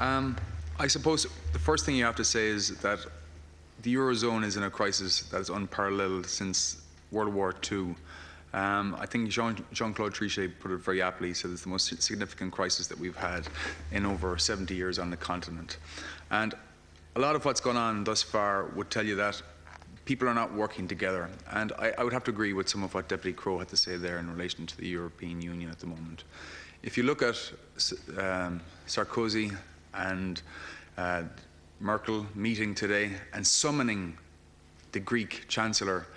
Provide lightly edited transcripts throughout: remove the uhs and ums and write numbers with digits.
I suppose the first thing you have to say is that the Eurozone is in a crisis that is unparalleled since World War II. I think Jean-Claude Trichet put it very aptly. He said it's the most significant crisis that we've had in over 70 years on the continent. And a lot of what's gone on thus far would tell you that people are not working together. And I would have to agree with some of what Deputy Crowe had to say there in relation to the European Union at the moment. If you look at Sarkozy and Merkel meeting today and summoning the Greek Chancellor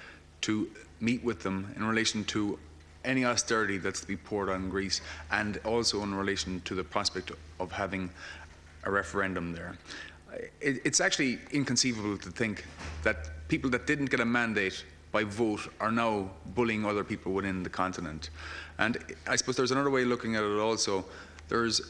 to meet with them in relation to any austerity that's to be poured on Greece, and also in relation to the prospect of having a referendum there. It's actually inconceivable to think that people that didn't get a mandate by vote are now bullying other people within the continent. And I suppose there's another way of looking at it also. There's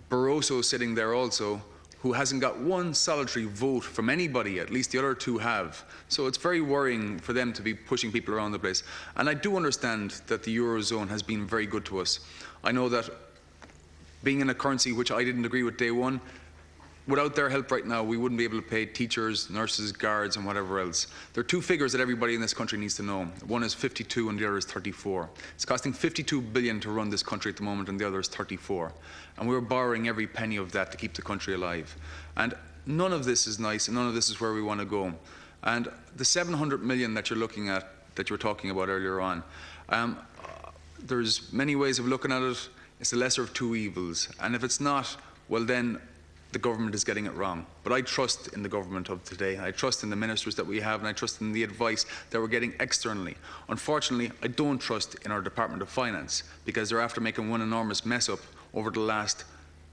Barroso sitting there also, who hasn't got one solitary vote from anybody, at least the other two have. So it's very worrying for them to be pushing people around the place. And I do understand that the Eurozone has been very good to us. I know that being in a currency which I didn't agree with day one, without their help right now, we wouldn't be able to pay teachers, nurses, guards, and whatever else. There are two figures that everybody in this country needs to know. One is 52 and the other is 34. It's costing 52 billion to run this country at the moment, and the other is 34. And we're borrowing every penny of that to keep the country alive. And none of this is nice, and none of this is where we want to go. And the 700 million that you're looking at, that you were talking about earlier on, there's many ways of looking at it. It's the lesser of two evils. And if it's not, well then, the government is getting it wrong. But I trust in the government of today. I trust in the ministers that we have, and I trust in the advice that we're getting externally. Unfortunately, I don't trust in our Department of Finance, because they're after making one enormous mess up over the last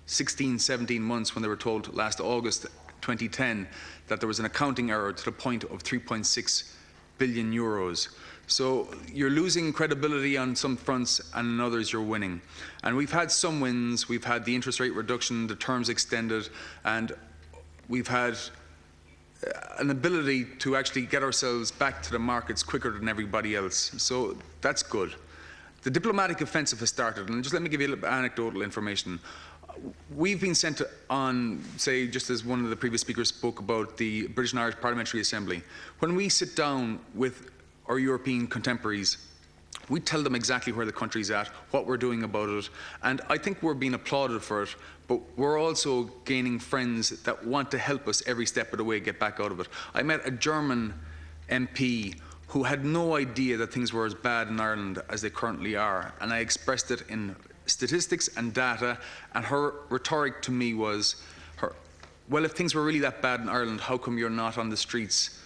16, 17 months, when they were told last August 2010 that there was an accounting error to the point of 3.6 billion euros. So you're losing credibility on some fronts, and in others you're winning. And we've had some wins. We've had the interest rate reduction, the terms extended, and we've had an ability to actually get ourselves back to the markets quicker than everybody else. So that's good. The diplomatic offensive has started, and just let me give you a little anecdotal information. We've been sent on, say, just as one of the previous speakers spoke about the British and Irish Parliamentary Assembly. When we sit down with our European contemporaries, we tell them exactly where the country's at, what we're doing about it, and I think we're being applauded for it, but we're also gaining friends that want to help us every step of the way get back out of it. I met a German MP who had no idea that things were as bad in Ireland as they currently are, and I expressed it in statistics and data, and her rhetoric to me was, well, if things were really that bad in Ireland, how come you're not on the streets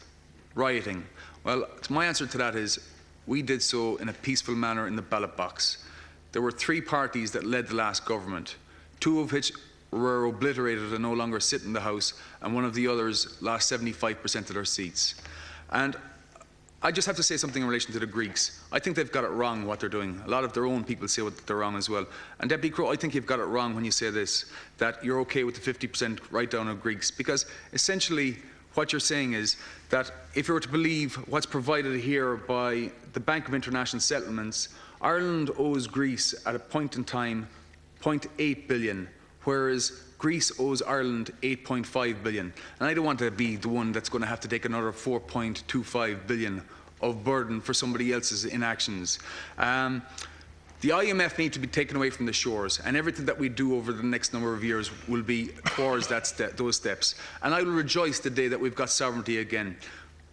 rioting? Well, my answer to that is, we did so in a peaceful manner in the ballot box. There were three parties that led the last government, two of which were obliterated and no longer sit in the House, and one of the others lost 75% of their seats. And I just have to say something in relation to the Greeks. I think they've got it wrong, what they're doing. A lot of their own people say what they're wrong as well. And Deputy Crowe, I think you've got it wrong when you say this, that you're okay with the 50% write-down of Greeks, because essentially what you're saying is that if you were to believe what's provided here by the Bank of International Settlements, Ireland owes Greece at a point in time 0.8 billion, whereas Greece owes Ireland 8.5 billion. And I don't want to be the one that's going to have to take another 4.25 billion of burden for somebody else's inactions. The IMF need to be taken away from the shores, and everything that we do over the next number of years will be towards those steps. And I will rejoice the day that we've got sovereignty again.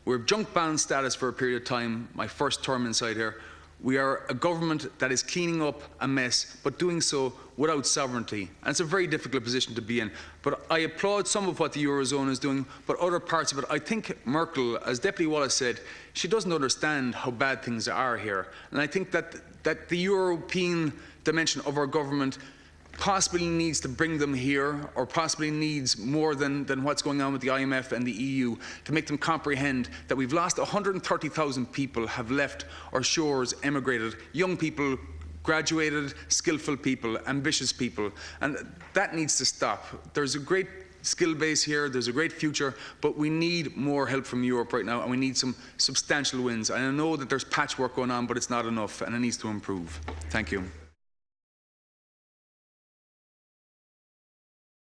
We're junk bond status for a period of time, my first term inside here. We are a government that is cleaning up a mess, but doing so without sovereignty. And it's a very difficult position to be in. But I applaud some of what the Eurozone is doing, but other parts of it, I think Merkel, as Deputy Wallace said, she doesn't understand how bad things are here. And I think that the European dimension of our government possibly needs to bring them here, or possibly needs more than what's going on with the IMF and the EU, to make them comprehend that we've lost 130,000 people, have left our shores, emigrated, young people, graduated, skillful people, ambitious people, and that needs to stop. There's a great skill base here, there's a great future, but we need more help from Europe right now, and we need some substantial wins. And I know that there's patchwork going on, but it's not enough, and it needs to improve. Thank you.